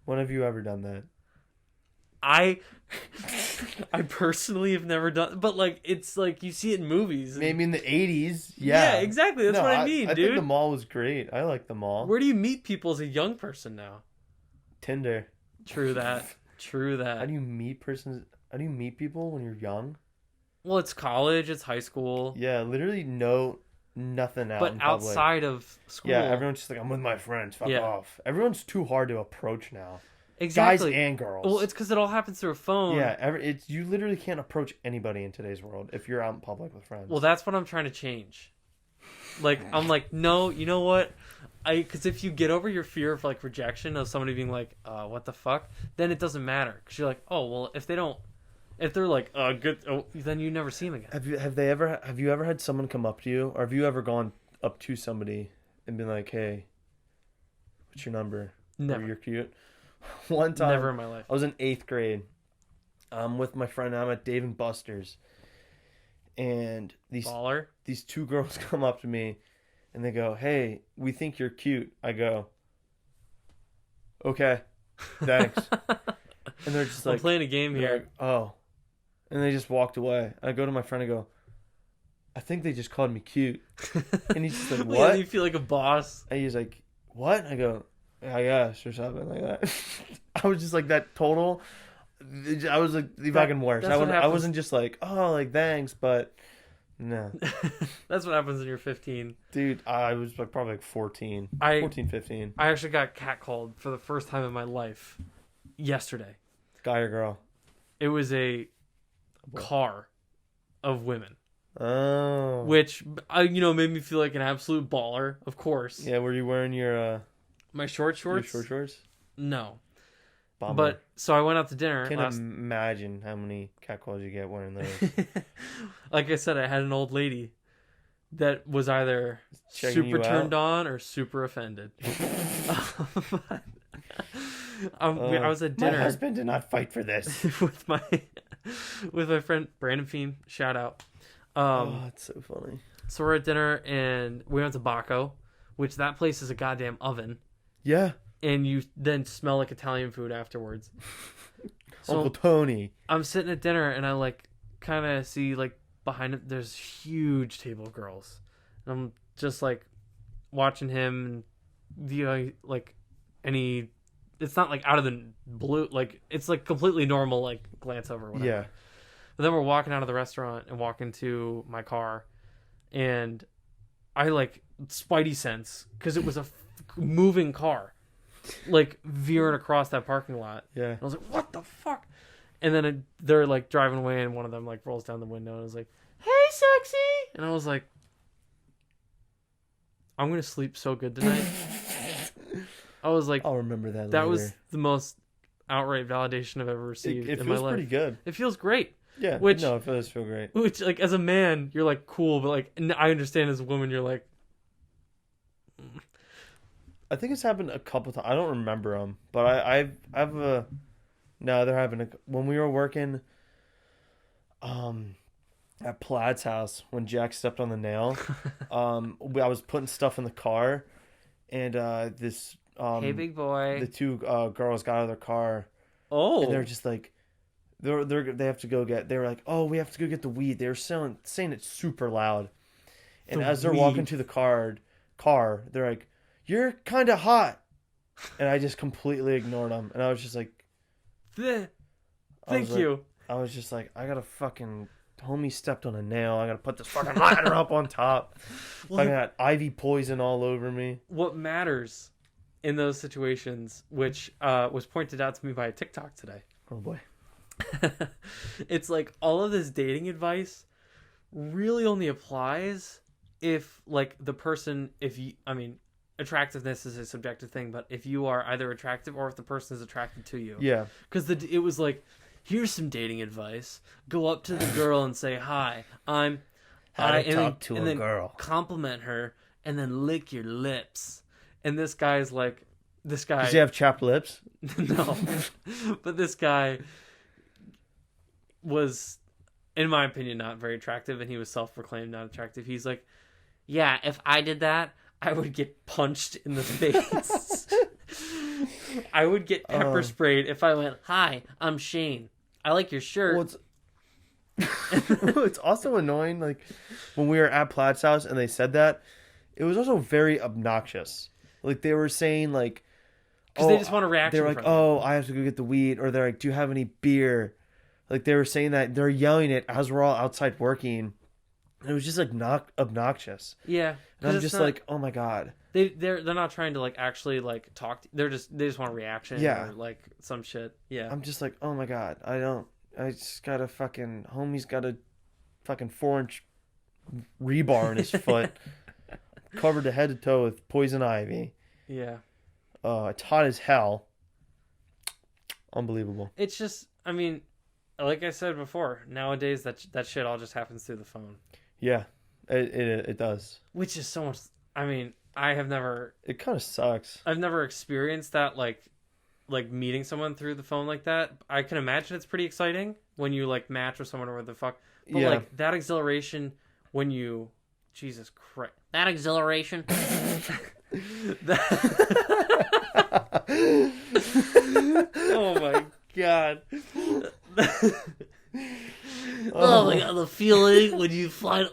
When have you ever done that? I personally have never done, but like it's like you see it in movies. Maybe in the 80s. Yeah, exactly. That's what I mean, dude. I think the mall was great. I like the mall. Where do you meet people as a young person now? Tinder. True that. How do you meet people when you're young? Well, it's college, it's high school. Yeah, literally nothing out. But in outside of school. Yeah, everyone's just like, I'm with my friends. Fuck off. Everyone's too hard to approach now. Exactly. Guys and girls. Well, it's because it all happens through a phone. Yeah, you literally can't approach anybody in today's world if you're out in public with friends. Well, that's what I'm trying to change. Like, I'm like, no, you know what? Because if you get over your fear of like rejection of somebody being like, what the fuck, then it doesn't matter. Because you're like, oh well, if they're like, good, then you never see them again. Have you ever had someone come up to you, or have you ever gone up to somebody and been like, hey, what's your number? Never. Or you're cute. One time, never in my life. I was in 8th grade. I'm with my friend. I'm at Dave and Buster's, and these 2 girls come up to me, and they go, "Hey, we think you're cute." I go, "Okay, thanks." And they're just like, "I'm playing a game here." Like, oh, and they just walked away. I go to my friend and go, "I think they just called me cute," and he's just like, "What?" Yeah, you feel like a boss. And he's like, "What?" I go, I guess, or something like that. I was just like that total. I was like the fucking worst. I wasn't just like, oh, like thanks, but no. That's what happens when you're 15. Dude, I was like probably like 14, 15. I actually got catcalled for the first time in my life yesterday. Guy or girl? It was a car of women. Oh. Which, made me feel like an absolute baller, of course. Yeah, were you wearing your... my short shorts? Your short shorts? No. Bummer. But, so I went out to dinner. Can't imagine how many catcalls you get wearing those. Like I said, I had an old lady that was either checking super turned on or super offended. I was at dinner. My husband did not fight for this. with my friend Brandon Fiend. Shout out. That's so funny. So we're at dinner and we went to Baco, which that place is a goddamn oven. Yeah. And you then smell like Italian food afterwards. So Uncle Tony. I'm sitting at dinner and I like kind of see like behind it there's huge table of girls. And I'm just like watching him and it's not like out of the blue, like it's like completely normal, like glance over or whatever. Yeah. But then we're walking out of the restaurant and walking to my car and I like spidey sense because it was a moving car. Like veering across that parking lot. Yeah. And I was like, what the fuck? And then they're like driving away and one of them like rolls down the window and was like, hey, sexy. And I was like, I'm going to sleep so good tonight. I was like, I'll remember that later. That was the most outright validation I've ever received in my life. It feels pretty good. It feels great. Yeah. It does feel great. Which, like, as a man, you're like, cool. But like, I understand as a woman, you're like, I think it's happened a couple times. I don't remember them, but they're having when we were working at Plaid's house when Jack stepped on the nail. I was putting stuff in the car, and this hey big boy, the two girls got out of their car. Oh, and they're just like they have to go get. They were like, oh, we have to go get the weed. They were saying it super loud, and as they're walking to the car, they're like, you're kind of hot. And I just completely ignored them. And I was just like... Thank you. I was just like, I gotta fucking... Homie stepped on a nail. I gotta put this fucking ladder up on top. I got ivy poison all over me. What matters in those situations, which was pointed out to me by a TikTok today. Oh boy. It's like all of this dating advice really only applies if like the person... attractiveness is a subjective thing, but if you are either attractive or if the person is attracted to you. Yeah. Because it was like, here's some dating advice. Go up to the girl and say, hi, I'm... How to talk to a girl. Compliment her, and then lick your lips. And this guy's like... Does he have chapped lips? No. But this guy was, in my opinion, not very attractive, and he was self-proclaimed not attractive. He's like, yeah, if I did that, I would get punched in the face. I would get pepper sprayed if I went, hi, I'm Shane. I like your shirt. Well, it's also annoying, like, when we were at Plaid's house and they said that, it was also very obnoxious. Like, they were saying, like... Because they just want a reaction. They were like, I have to go get the weed. Or they're like, do you have any beer? Like, they were saying that. They're yelling it as we're all outside working. It was just like obnoxious. Yeah, and I'm just like, oh my god. They're not trying to like actually like talk. They just want a reaction. Yeah, or like some shit. Yeah, I'm just like, oh my god. I just got a fucking homie's got a fucking 4-inch rebar in his foot, covered to head to toe with poison ivy. Yeah. It's hot as hell. Unbelievable. It's just, I mean, like I said before, nowadays that shit all just happens through the phone. Yeah, it does. Which is so much. I mean, I have never. It kind of sucks. I've never experienced that, like meeting someone through the phone like that. I can imagine it's pretty exciting when you like match with someone or what the fuck. But like that exhilaration when you, Jesus Christ, that exhilaration. Oh my god. Oh my god, the feeling when you find...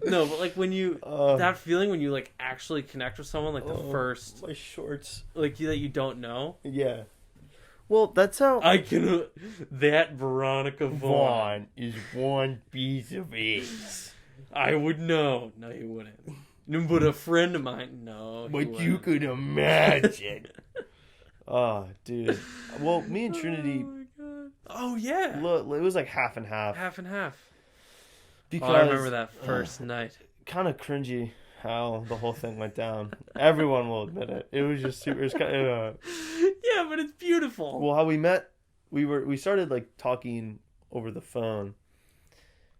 No, but like when you... that feeling when you like actually connect with someone, like the first... My shorts. Like that you don't know. Yeah. Well, that's how... That Veronica Vaughn is one piece of ace. I would know. No, you wouldn't. But a friend of mine, no. But you could imagine. Oh, dude. Well, me and Trinity... Oh, my God. Oh, yeah. Look, it was like half and half. Half and half. Because, I remember that first night. Kind of cringy how the whole thing went down. Everyone will admit it. It was just super... It was kind of, yeah, but it's beautiful. Well, how we met, we started like talking over the phone.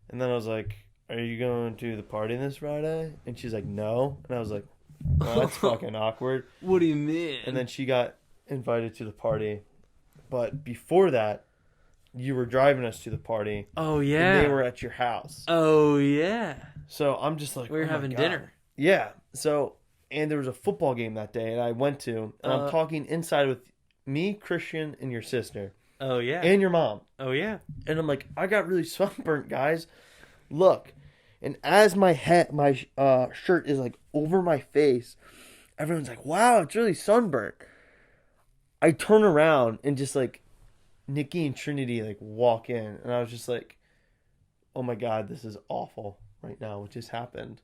And then I was like, are you going to the party this Friday? And she's like, no. And I was like, oh, that's fucking awkward. What do you mean? And then she got invited to the party. But before that, you were driving us to the party. Oh, yeah. And they were at your house. Oh, yeah. So I'm just like, we were having dinner. Yeah. So, and there was a football game that day, and I went to, and I'm talking inside with me, Christian, and your sister. Oh, yeah. And your mom. Oh, yeah. And I'm like, I got really sunburnt, guys. Look. And as my shirt is like over my face, everyone's like, wow, it's really sunburnt. I turn around and just like Nikki and Trinity like walk in, and I was just like, oh my God, this is awful right now. What just happened?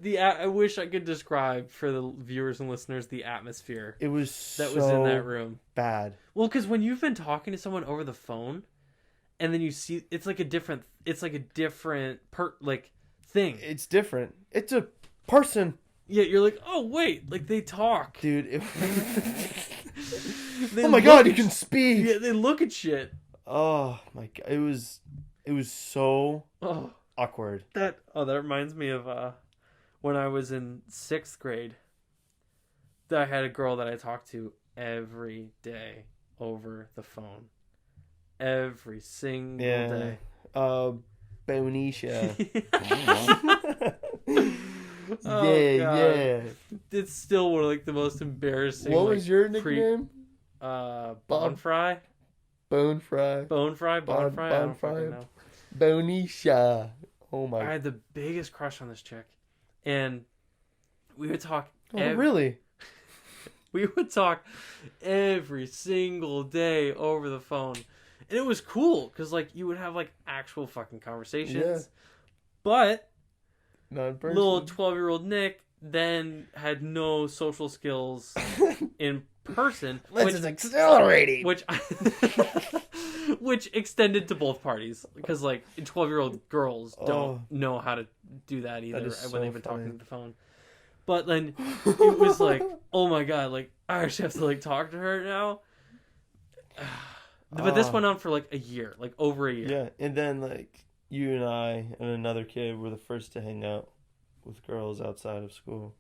I wish I could describe for the viewers and listeners the atmosphere. It was that was in that room. Bad. Well, because when you've been talking to someone over the phone, and then you see it's like a different thing. It's different. It's a person. Yeah, you're like, oh wait, like they talk, dude. Oh my God, you can speak. Yeah, they look at shit. Oh my God, it was so awkward. That reminds me of when I was in 6th grade. I had a girl that I talked to every day over the phone, every single day. Bonicia. Yeah. It's still one of like the most embarrassing. What was your nickname? Bone Fry. Bone Fry. Bone Fry. Bone Fry. I don't fucking know. Bonicia. Oh my. I had the biggest crush on this chick, and we would talk. Really? We would talk every single day over the phone, and it was cool because like you would have like actual fucking conversations. Yeah. But not in person. Little 12-year-old Nick then had no social skills in person. This is accelerating. Which extended to both parties because like 12-year-old girls don't know how to do that either when they've been talking to the phone. But then it was like, oh my God, like I actually have to like talk to her now. But this went on for like a year, like over a year. Yeah, and then like you and I and another kid were the first to hang out with girls outside of school.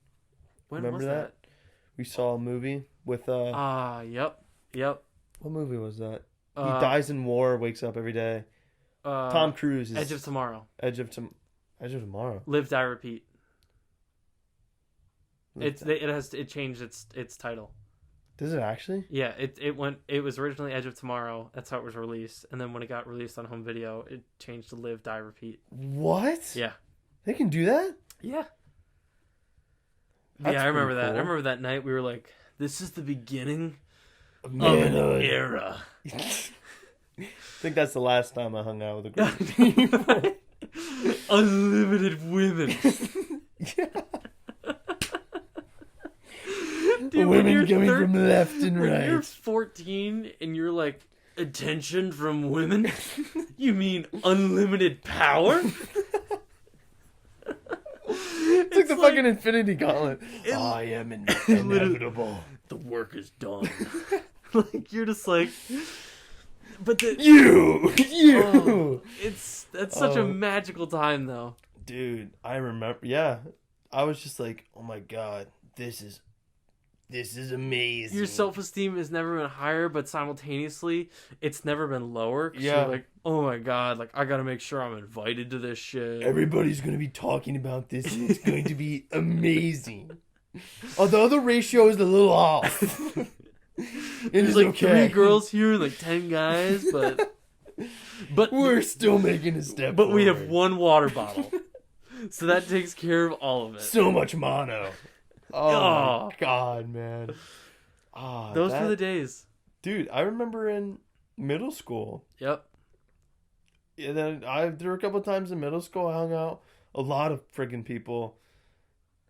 When Remember was that? We saw a movie with Yep. What movie was that? He dies in war, wakes up every day. Tom Cruise is Edge of Tomorrow. Edge of Tomorrow. Live, Die, Repeat. It changed its title. Does it actually? Yeah, it was originally Edge of Tomorrow. That's how it was released, and then when it got released on home video, it changed to Live, Die, Repeat. What? Yeah. They can do that? Yeah. That's I remember that. cool. I remember that night we were like, "This is the beginning of an era." I think that's the last time I hung out with a girl. Unlimited women. Yeah. Dude, women coming from left and right. When you're 14 and you're like, attention from women? You mean unlimited power? It's like the fucking Infinity Gauntlet. I am inevitable. The work is done. Like, you're just like... But You! That's such a magical time, though. Dude, I remember... Yeah. I was just like, oh my God, this is amazing. Your self-esteem has never been higher, but simultaneously, it's never been lower. Yeah. You're like, oh my God, like, I gotta make sure I'm invited to this shit. Everybody's gonna be talking about this, and it's going to be amazing. Although the ratio is a little off. There's like 3 girls here and like 10 guys, but we're still making a step But forward. we have 1 water bottle. So that takes care of all of it. So much mono. Oh my God, man. Those were the days. Dude, I remember in middle school. Yep. And then there were a couple of times in middle school I hung out. A lot of friggin' people.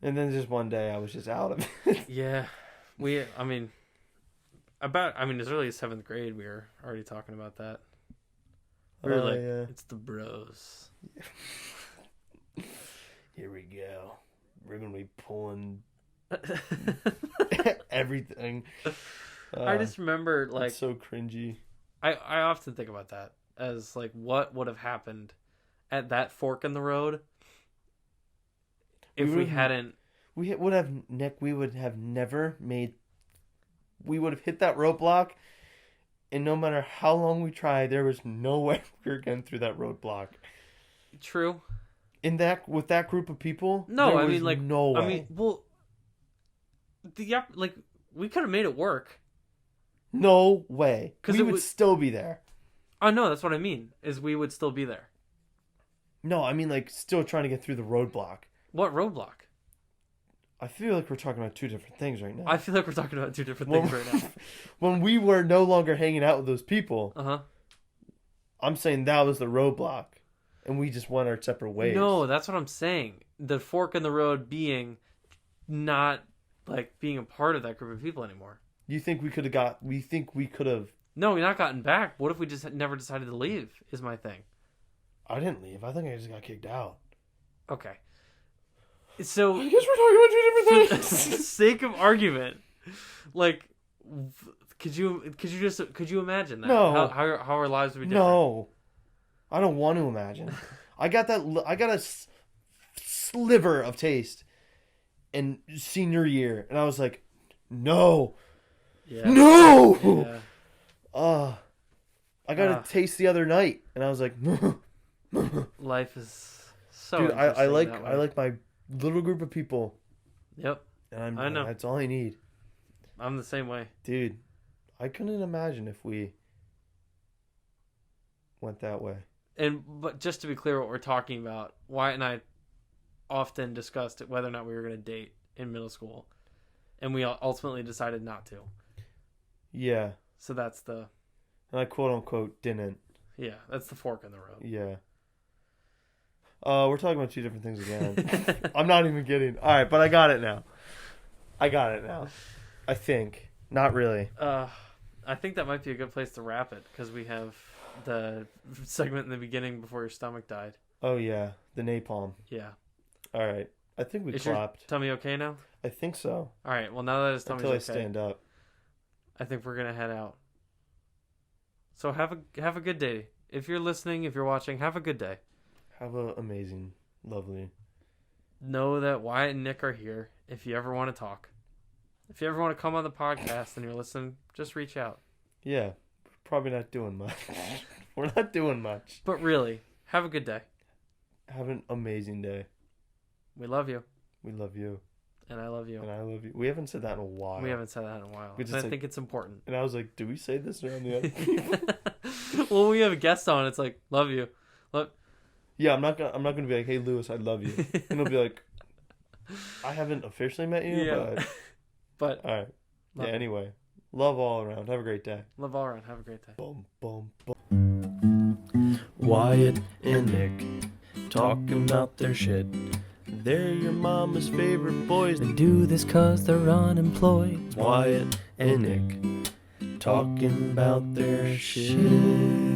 And then just one day I was just out of it. Yeah. As early as 7th grade, we were already talking about that. We were it's the bros. Here we go. We're going to be pulling everything. I just remember, like... It's so cringy. I often think about that as, like, what would have happened at that fork in the road if we hadn't... We would have hit that roadblock, and no matter how long we tried, there was no way we were getting through that roadblock. True. With that group of people, no way. We could have made it work. No way. Because we would still be there. Oh no, that's what I mean. Is we would still be there. No, I mean like still trying to get through the roadblock. What roadblock? I feel like we're talking about two different things right now. I feel like we're talking about two different things right now. When we were no longer hanging out with those people, I'm saying that was the roadblock, and we just went our separate ways. No, that's what I'm saying. The fork in the road being not like being a part of that group of people anymore. You think we could have No, we not gotten back. What if we just never decided to leave? Is my thing. I didn't leave. I think I just got kicked out. Okay. So I guess we're talking about two different things. For the sake of argument, like, could you imagine that? No. How our lives would be different? No. I don't want to imagine. I got a sliver of taste in senior year, and I was like, no. Yeah. No. Yeah. I got a taste the other night, and I was like, life is so. Dude, I like my little group of people. Yep. And I know. That's all I need. I'm the same way. Dude, I couldn't imagine if we went that way. But just to be clear what we're talking about, Wyatt and I often discussed whether or not we were going to date in middle school. And we ultimately decided not to. Yeah. So that's the... And I quote unquote didn't. Yeah, that's the fork in the road. Yeah. We're talking about two different things again. I'm not even kidding. All right, but I got it now. I think. Not really. I think that might be a good place to wrap it because we have the segment in the beginning before your stomach died. Oh, yeah. The napalm. Yeah. All right. I think we clapped. Your tummy okay now? I think so. All right. Well, now that his tummy's okay. Until I stand up. I think we're going to head out. So have a good day. If you're listening, if you're watching, have a good day. Have an amazing, lovely. Know that Wyatt and Nick are here if you ever want to talk. If you ever want to come on the podcast and you're listening, just reach out. Yeah. Probably not doing much. We're not doing much. But really, have a good day. Have an amazing day. We love you. We love you. And I love you. And I love you. We haven't said that in a while. I think it's important. And I was like, do we say this around the other people? Well, when we have a guest on, it's like, love you. Yeah, I'm not gonna be like, hey Lewis, I love you. And he'll be like, I haven't officially met you, but all right. Yeah, anyway. Love all around. Have a great day. Love all around. Have a great day. Boom, boom, boom. Wyatt and Nick talking about their shit. They're your mama's favorite boys. They do this 'cause they're unemployed. Wyatt and Nick talking about their shit.